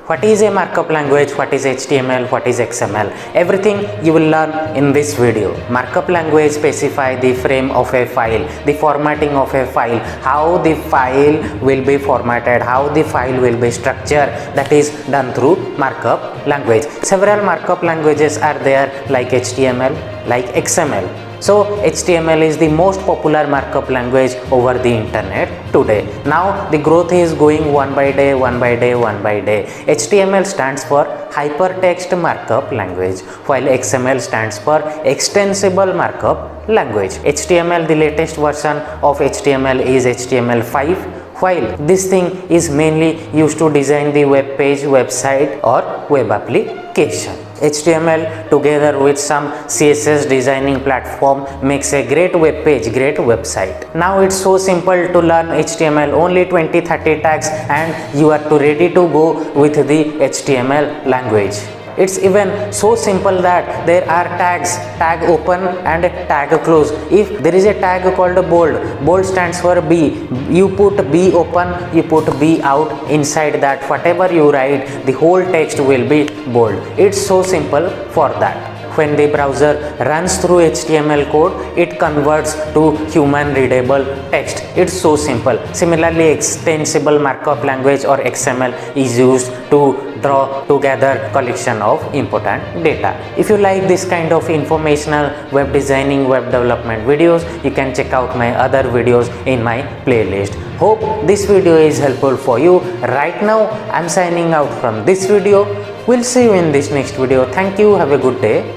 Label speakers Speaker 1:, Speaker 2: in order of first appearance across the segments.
Speaker 1: What is a markup language, what is HTML, what is XML, everything you will learn in this video. Markup language specify the frame of a file, the formatting of a file, how the file will be formatted, how the file will be structured, that is done through markup language. Several markup languages are there like HTML, like XML. So HTML is the most popular markup language over the internet today. Now the growth is going one by day. HTML stands for hypertext markup language, while XML stands for extensible markup language. HTML, the latest version of HTML is HTML5, while this thing is mainly used to design the web page, website or web application. HTML together with some CSS designing platform makes a great web page, great website. Now it's so simple to learn HTML, only 20-30 tags and you are ready to go with the HTML language. It's even so simple that there are tags, tag open and tag close. If there is a tag called bold stands for B, you put B open, you put B out, inside that whatever you write, the whole text will be bold. It's so simple for that. When the browser runs through HTML code, it converts to human readable text. It's so simple. Similarly, extensible markup language or XML is used to draw together collection of important data. If you like this kind of informational web designing, web development videos, you can check out my other videos in my playlist. Hope this video is helpful for you. Right now, I'm signing out from this video. We'll see you in this next video. Thank you. Have a good day.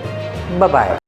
Speaker 1: Bye-bye.